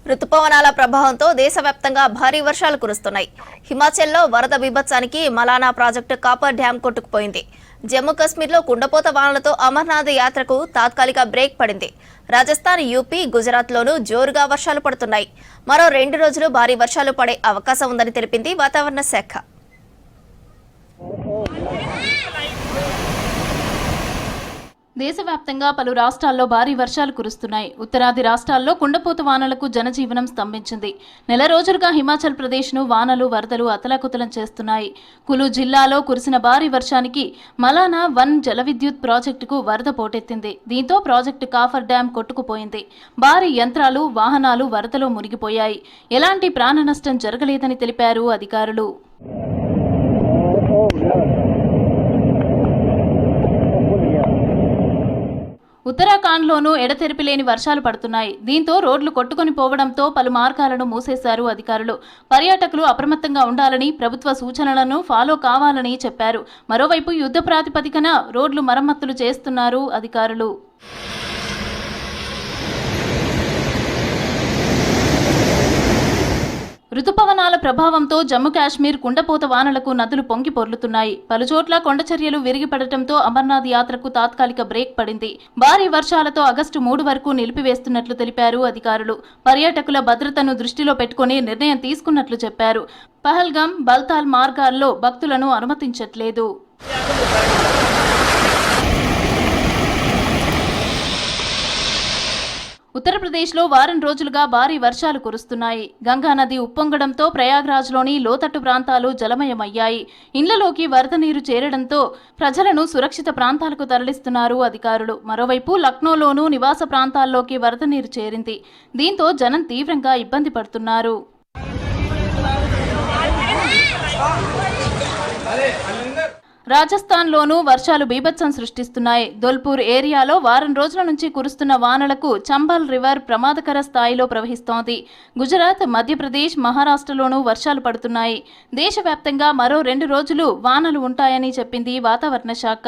రుతుపవనాల ప్రభావంతో దేశవ్యాప్తంగా భారీ వర్షాలు కురుస్తున్నాయి. హిమాచల్లో వరద బీభత్సానికి మలానా ప్రాజెక్టు కాపర్ డ్యాం కొట్టుకుపోయింది. జమ్మూ కశ్మీర్లో కుండపోత వానలతో అమర్నాథ్ యాత్రకు తాత్కాలిక బ్రేక్ పడింది. రాజస్థాన్, యూపీ, గుజరాత్లోనూ జోరుగా వర్షాలు పడుతున్నాయి. మరో 2 రోజులు భారీ వర్షాలు పడే అవకాశం ఉందని తెలిపింది వాతావరణ శాఖ. దేశవ్యాప్తంగా పలు రాష్ట్రాల్లో భారీ వర్షాలు కురుస్తున్నాయి. ఉత్తరాది రాష్ట్రాల్లో కుండపోత వానలకు జనజీవనం స్తంభించింది. నెల రోజులుగా హిమాచల్ ప్రదేశ్ను వానలు, వరదలు అతలాకుతలం చేస్తున్నాయి. కులు జిల్లాలో కురిసిన భారీ వర్షానికి మలానా 1 జల విద్యుత్ ప్రాజెక్టుకు వరద పోటెత్తింది. దీంతో ప్రాజెక్టు కాఫర్ డ్యాం కొట్టుకుపోయింది. భారీ యంత్రాలు, వాహనాలు వరదలో మునిగిపోయాయి. ఎలాంటి ప్రాణ నష్టం జరగలేదని తెలిపారు అధికారులు. ఉత్తరాఖండ్లోనూ ఎడతెరిపి లేని వర్షాలు పడుతున్నాయి. దీంతో రోడ్లు కొట్టుకొని పోవడంతో పలు మార్గాలను మూసేశారు అధికారులు. పర్యాటకులు అప్రమత్తంగా ఉండాలని, ప్రభుత్వ సూచనలను ఫాలో కావాలని చెప్పారు. మరోవైపు యుద్ధ ప్రాతిపదికన రోడ్లు మరమ్మతులు చేస్తున్నారు అధికారులు. రుతుపవనాల ప్రభావంతో జమ్మూ కాశ్మీర్ కుండపోత వానలకు నదులు పొంగి పొర్లుతున్నాయి. పలుచోట్ల కొండచర్యలు విరిగిపడటంతో అమర్నాథ్ యాత్రకు తాత్కాలిక బ్రేక్ పడింది. భారీ వర్షాలతో ఆగస్టు 3 వరకు నిలిపివేస్తున్నట్లు తెలిపారు అధికారులు. పర్యాటకుల భద్రతను దృష్టిలో పెట్టుకుని నిర్ణయం తీసుకున్నట్లు చెప్పారు. పహల్గాం, బల్తాల్ మార్గాల్లో భక్తులను అనుమతించట్లేదు. ఉత్తరప్రదేశ్లో వారం రోజులుగా భారీ వర్షాలు కురుస్తున్నాయి. గంగా నది ఉప్పొంగడంతో ప్రయాగ్రాజ్లోని లోతట్టు ప్రాంతాలు జలమయమయ్యాయి. ఇండ్లలోకి వరద నీరు చేరడంతో ప్రజలను సురక్షిత ప్రాంతాలకు తరలిస్తున్నారు అధికారులు. మరోవైపు లక్నోలోనూ నివాస ప్రాంతాల్లోకి వరద నీరు చేరింది. దీంతో జనం తీవ్రంగా ఇబ్బంది పడుతున్నారు. రాజస్థాన్లోనూ వర్షాలు బీభత్సం సృష్టిస్తున్నాయి. ధోల్పూర్ ఏరియాలో వారం రోజుల నుంచి కురుస్తున్న వానలకు చంబల్ రివర్ ప్రమాదకర స్థాయిలో ప్రవహిస్తోంది. గుజరాత్, మధ్యప్రదేశ్, మహారాష్ట్రలోనూ వర్షాలు పడుతున్నాయి. దేశవ్యాప్తంగా మరో 2 రోజులు వానలు ఉంటాయని చెప్పింది వాతావరణ శాఖ.